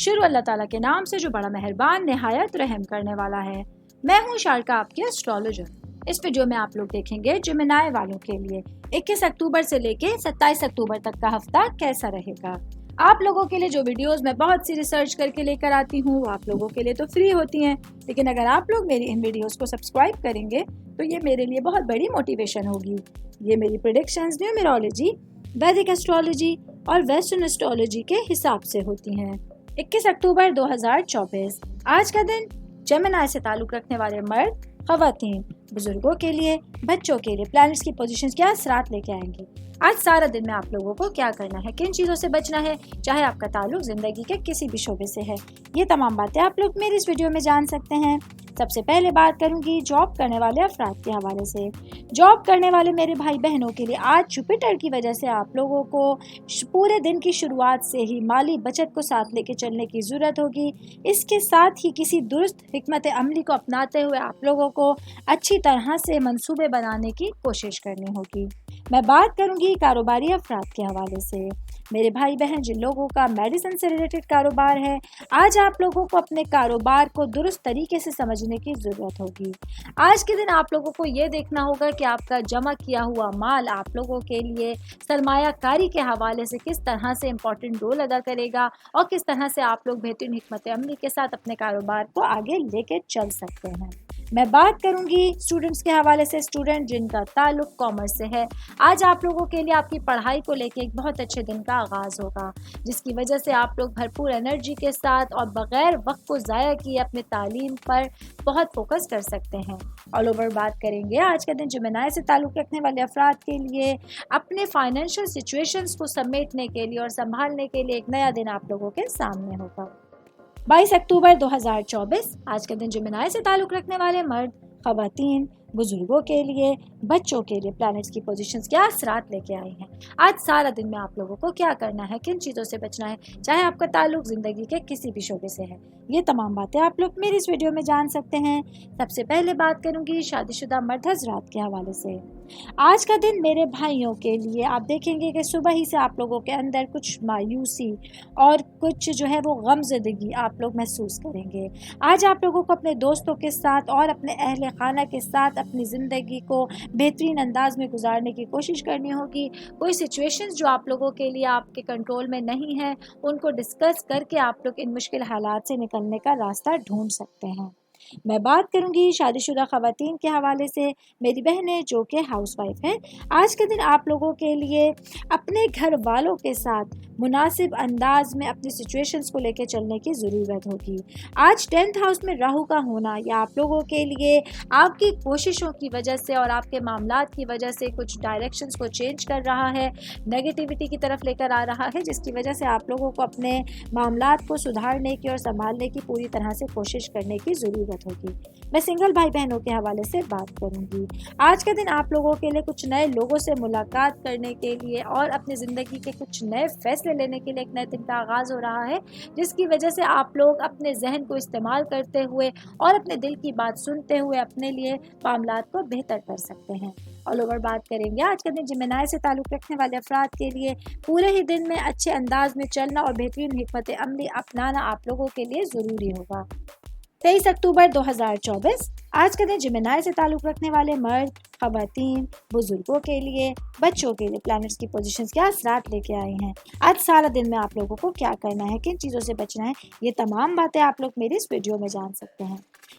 شروع اللہ تعالیٰ کے نام سے جو بڑا مہربان نہایت رحم کرنے والا ہے۔ میں ہوں شارکا، آپ کی اسٹرالوجر۔ اس ویڈیو میں آپ لوگ دیکھیں گے جیمنائی والوں کے لیے 21 اکتوبر سے لے کے 27 اکتوبر تک کا ہفتہ کیسا رہے گا۔ آپ لوگوں کے لیے جو ویڈیوز میں بہت سی ریسرچ کر کے لے کر آتی ہوں وہ آپ لوگوں کے لیے تو فری ہوتی ہیں، لیکن اگر آپ لوگ میری ان ویڈیوز کو سبسکرائب کریں گے تو یہ میرے لیے بہت بڑی موٹیویشن ہوگی۔ یہ میری پریڈکشنز نیومرولوجی، ویدک ایسٹرولوجی اور ویسٹرن ایسٹرولوجی کے حساب سے ہوتی ہیں۔ 21 اکتوبر 2024 آج کا دن جیمنائی سے تعلق رکھنے والے مرد، خواتین، بزرگوں کے لیے، بچوں کے لیے پلانٹس کی پوزیشنز کیا اثرات لے کے آئیں گی۔ آج سارا دن میں آپ لوگوں کو کیا کرنا ہے، کن چیزوں سے بچنا ہے، چاہے آپ کا تعلق زندگی کے کسی بھی شعبے سے ہے، یہ تمام باتیں آپ لوگ میری اس ویڈیو میں جان سکتے ہیں۔ سب سے پہلے بات کروں گی جاب کرنے والے افراد کے حوالے سے۔ جاب کرنے والے میرے بھائی بہنوں کے لیے آج جوپیٹر کی وجہ سے آپ لوگوں کو پورے دن کی شروعات سے ہی مالی بچت کو ساتھ لے کے چلنے کی ضرورت ہوگی۔ اس کے ساتھ ہی کسی درست حکمت عملی کو اپناتے ہوئے آپ لوگوں کو اچھی طرح سے منصوبے بنانے کی کوشش کرنی ہوگی۔ میں بات کروں گی کاروباری افراد کے حوالے سے۔ میرے بھائی بہن جن لوگوں کا میڈیسن سے ریلیٹڈ کاروبار ہے، آج آپ لوگوں کو اپنے کاروبار کو درست طریقے سے سمجھنے کی ضرورت ہوگی۔ آج کے دن آپ لوگوں کو یہ دیکھنا ہوگا کہ آپ کا جمع کیا ہوا مال آپ لوگوں کے لیے سرمایہ کاری کے حوالے سے کس طرح سے امپورٹنٹ رول ادا کرے گا اور کس طرح سے آپ لوگ بہترین حکمت عملی کے ساتھ اپنے کاروبار کو آگے لے کے چل سکتے ہیں۔ میں بات کروں گی اسٹوڈنٹس کے حوالے سے۔ اسٹوڈنٹ جن کا تعلق کامرس سے ہے، آج آپ لوگوں کے لیے آپ کی پڑھائی کو لے کے ایک بہت اچھے دن کا آغاز ہوگا، جس کی وجہ سے آپ لوگ بھرپور انرجی کے ساتھ اور بغیر وقت کو ضائع کیے اپنے تعلیم پر بہت فوکس کر سکتے ہیں۔ آل اوور بات کریں گے آج کا دن جیمنائی سے تعلق رکھنے والے افراد کے لیے اپنے فائنینشیل سچویشنز کو سمیٹنے کے لیے اور سنبھالنے کے لیے ایک نیا دن آپ لوگوں کے سامنے ہوگا۔ 22 اکتوبر 2024 آج کے دن جیمنائی سے تعلق رکھنے والے مرد، خواتین، بزرگوں کے لیے، بچوں کے لیے پلانٹس کی پوزیشنز کیا اثرات لے کے آئی ہیں۔ آج سارا دن میں آپ لوگوں کو کیا کرنا ہے، کن چیزوں سے بچنا ہے، چاہے آپ کا تعلق زندگی کے کسی بھی شعبے سے ہے، یہ تمام باتیں آپ لوگ میری اس ویڈیو میں جان سکتے ہیں۔ سب سے پہلے بات کروں گی شادی شدہ مرد حضرات کے حوالے سے۔ آج کا دن میرے بھائیوں کے لیے آپ دیکھیں گے کہ صبح ہی سے آپ لوگوں کے اندر کچھ مایوسی اور کچھ جو ہے وہ غم زدگی آپ لوگ محسوس کریں گے۔ آج آپ لوگوں کو اپنے دوستوں کے ساتھ اور اپنے اہل خانہ کے ساتھ اپنی زندگی کو بہترین انداز میں گزارنے کی کوشش کرنی ہوگی۔ کوئی سچویشنز جو آپ لوگوں کے لیے آپ کے کنٹرول میں نہیں ہیں، ان کو ڈسکس کر کے آپ لوگ ان مشکل حالات سے نکلنے کا راستہ ڈھونڈ سکتے ہیں۔ میں بات کروں گی شادی شدہ خواتین کے حوالے سے۔ میری بہنیں جو کہ ہاؤس وائف ہیں، آج کے دن آپ لوگوں کے لیے اپنے گھر والوں کے ساتھ مناسب انداز میں اپنی سچویشنز کو لے کے چلنے کی ضرورت ہوگی۔ آج 10th ہاؤس میں راہو کا ہونا یا آپ لوگوں کے لیے آپ کی کوششوں کی وجہ سے اور آپ کے معاملات کی وجہ سے کچھ ڈائریکشنز کو چینج کر رہا ہے، نیگیٹیوٹی کی طرف لے کر آ رہا ہے، جس کی وجہ سے آپ لوگوں کو اپنے معاملات کو سدھارنے کی اور سنبھالنے کی پوری طرح سے کوشش کرنے کی ضرورت ہوگی۔ میں سنگل بھائی بہنوں کے حوالے سے بات کروں گی۔ آج کا دن آپ لوگوں کے لیے کچھ نئے لوگوں سے ملاقات کرنے کے لیے اور اپنی زندگی کے کچھ نئے فیصلے لینے کے لیے ایک نئے دن کا آغاز ہو رہا ہے، جس کی وجہ سے آپ لوگ اپنے ذہن کو استعمال کرتے ہوئے اور اپنے دل کی بات سنتے ہوئے اپنے لیے معاملات کو بہتر کر سکتے ہیں۔ آل اوور بات کریں گے آج کا دن جیمنائی سے تعلق رکھنے والے افراد کے لیے پورے ہی دن میں اچھے انداز میں چلنا اور بہترین حکمت عملی اپنانا آپ لوگوں کے لیے ضروری ہوگا۔ 23 اکتوبر 2024 آج کا دن جیمنائی سے تعلق رکھنے والے مرد، خواتین، بزرگوں کے لیے، بچوں کے لیے پلانٹس کی پوزیشنز کیا اثرات لے کے آئی ہیں۔ آج سارا دن میں آپ لوگوں کو کیا کرنا ہے، کن چیزوں سے بچنا ہے، یہ تمام باتیں آپ لوگ میری اس ویڈیو میں جان سکتے ہیں۔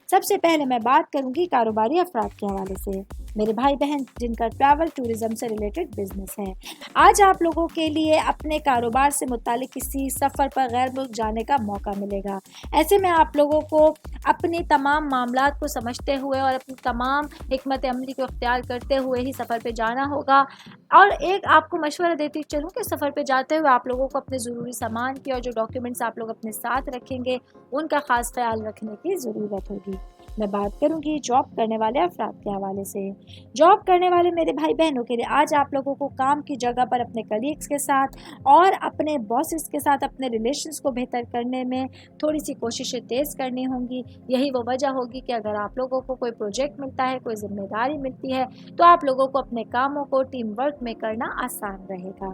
سب سے پہلے میں بات کروں گی کاروباری افراد کے حوالے سے۔ میرے بھائی بہن جن کا ٹریول ٹورزم سے ریلیٹڈ بزنس ہے، آج آپ لوگوں کے لیے اپنے کاروبار سے متعلق کسی سفر پر غیر ملک جانے کا موقع ملے گا۔ ایسے میں آپ لوگوں کو اپنی تمام معاملات کو سمجھتے ہوئے اور اپنی تمام حکمت عملی کو اختیار کرتے ہوئے ہی سفر پہ جانا ہوگا۔ اور ایک آپ کو مشورہ دیتی چلوں کہ سفر پہ جاتے ہوئے آپ لوگوں کو اپنے ضروری سامان کی اور جو ڈاکیومنٹس آپ لوگ اپنے ساتھ رکھیں گے ان کا خاص خیال رکھنے کی ضرورت ہوگی۔ میں بات کروں گی جاب کرنے والے افراد کے حوالے سے۔ جاب کرنے والے میرے بھائی بہنوں کے لیے آج آپ لوگوں کو کام کی جگہ پر اپنے کلیگس کے ساتھ اور اپنے باسز کے ساتھ اپنے ریلیشنز کو بہتر کرنے میں تھوڑی سی کوششیں تیز کرنی ہوں گی۔ یہی وہ وجہ ہوگی کہ اگر آپ لوگوں کو کوئی پروجیکٹ ملتا ہے، کوئی ذمہ داری ملتی ہے، تو آپ لوگوں کو اپنے کاموں کو ٹیم ورک میں کرنا آسان رہے گا۔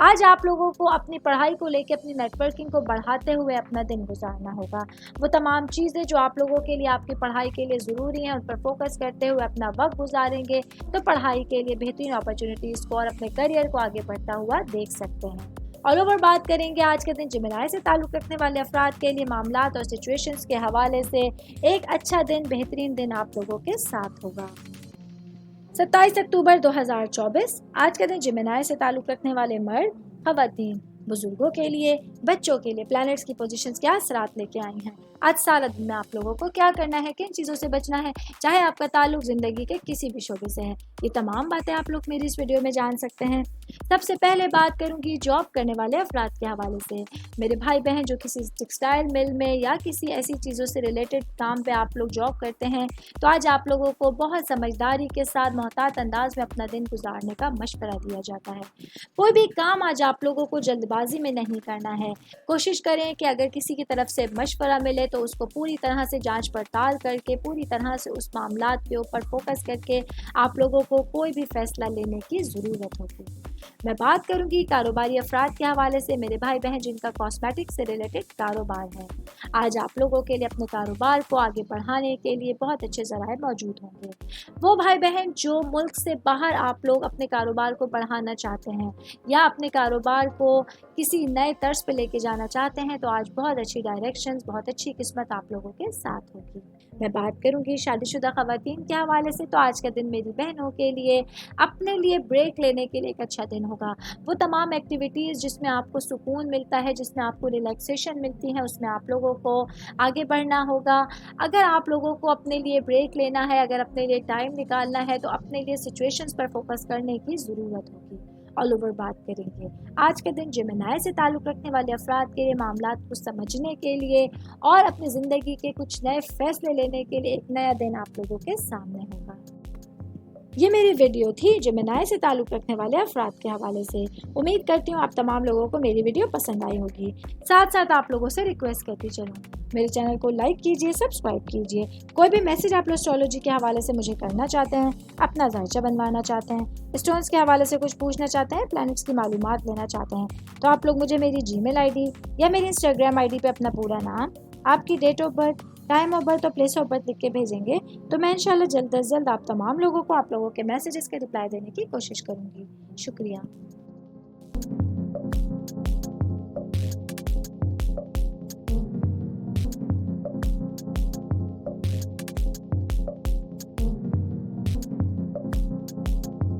آج آپ لوگوں کو اپنی پڑھائی کو لے کے اپنی نیٹ ورکنگ کو بڑھاتے ہوئے اپنا دن گزارنا ہوگا. وہ تمام چیزیں جو آپ لوگوں کے لیے آپ کی پڑھائی کے لیے ضروری ہیں ان پر فوکس کرتے ہوئے اپنا وقت گزاریں گے تو پڑھائی کے لیے بہترین اپرچونیٹیز کو اور اپنے کریئر کو آگے بڑھتا ہوا دیکھ سکتے ہیں. آل اوور بات کریں گے آج کے دن جمنائی سے تعلق رکھنے والے افراد کے لیے معاملات اور سچویشنز کے حوالے سے ایک اچھا دن، بہترین دن آپ لوگوں کے ساتھ ہوگا. 27 اکتوبر 2024 آج کے دن جمنائی سے تعلق رکھنے والے مرد، خواتین، بزرگوں کے لیے، بچوں کے لیے پلانٹس کی پوزیشنز کیا اثرات لے کے آئی ہیں. آج سارا دن میں آپ لوگوں کو کیا کرنا ہے، کن چیزوں سے بچنا ہے، چاہے آپ کا تعلق زندگی کے کسی بھی شعبے سے ہے، یہ تمام باتیں آپ لوگ میری اس ویڈیو میں جان سکتے ہیں. سب سے پہلے بات کروں گی جاب کرنے والے افراد کے حوالے سے. میرے بھائی بہن جو کسی ٹیکسٹائل مل میں یا کسی ایسی چیزوں سے ریلیٹڈ کام پہ آپ لوگ جاب کرتے ہیں تو آج آپ لوگوں کو بہت سمجھداری کے ساتھ محتاط انداز میں اپنا دن گزارنے کا مشورہ دیا جاتا ہے. کوئی بھی کام آج آپ لوگوں کو جلد بازی میں نہیں کرنا ہے. کوشش کریں کہ اگر کسی کی طرف سے مشورہ ملے تو اس کو پوری طرح سے جانچ پڑتال کر کے پوری طرح سے اس معاملات کے اوپر فوکس کر کے آپ لوگوں کو کوئی بھی فیصلہ لینے کی ضرورت ہوگی. میں بات کروں گی کاروباری افراد کے حوالے سے. میرے بھائی بہن جن کا کاسمیٹک سے ریلیٹڈ کاروبار ہے، آج آپ لوگوں کے لیے اپنے کاروبار کو آگے بڑھانے کے لیے بہت اچھے ذرائع موجود ہوں گے. وہ بھائی بہن جو ملک سے باہر آپ لوگ اپنے کاروبار کو بڑھانا چاہتے ہیں یا اپنے کاروبار کو کسی نئے طرز پہ لے کے جانا چاہتے ہیں تو آج بہت اچھی ڈائریکشنز، بہت اچھی قسمت آپ لوگوں کے ساتھ ہوگی. میں بات کروں گی شادی شدہ خواتین کے حوالے سے تو آج کا دن میری بہنوں کے لیے اپنے لیے بریک لینے کے لیے ایک اچھا دن ہوگا. وہ تمام ایکٹیویٹیز جس میں آپ کو سکون ملتا ہے، جس میں آپ کو ریلیکسیشن ملتی ہے، اس میں آپ لوگوں کو آگے بڑھنا ہوگا. اگر آپ لوگوں کو اپنے لیے بریک لینا ہے، اگر اپنے لیے ٹائم نکالنا ہے تو اپنے لیے سچویشنز پر فوکس کرنے کی ضرورت ہوگی. آل اوور بات کریں گے آج کے دن جمنائی سے تعلق رکھنے والے افراد کے لیے معاملات کو سمجھنے کے لیے اور اپنی زندگی کے کچھ نئے فیصلے لینے کے لیے ایک نیا دن آپ لوگوں کے سامنے ہوگا. یہ میری ویڈیو تھی جمنائی سے تعلق رکھنے والے افراد کے حوالے سے. امید کرتی ہوں آپ تمام لوگوں کو میری ویڈیو پسند آئی ہوگی. ساتھ ساتھ آپ لوگوں سے ریکویسٹ کرتی چلوں میرے چینل کو لائک کیجیے، سبسکرائب کیجیے. کوئی بھی میسج آپ لوگ اسٹرالوجی کے حوالے سے مجھے کرنا چاہتے ہیں، اپنا ذائچہ بنوانا چاہتے ہیں، اسٹونز کے حوالے سے کچھ پوچھنا چاہتے ہیں، پلانٹس کی معلومات لینا چاہتے ہیں تو آپ لوگ مجھے میری جی میل آئی ڈی یا میری انسٹاگرام آئی ڈی پہ اپنا پورا نام، آپ کی date of birth, time of birth اور پلیس آف برتھ لکھ کے بھیجیں گے تو میں انشاءاللہ جلد از جلد آپ تمام لوگوں کو آپ لوگوں کے میسیجز کے رپلائی دینے کی کوشش کروں گی. شکریہ.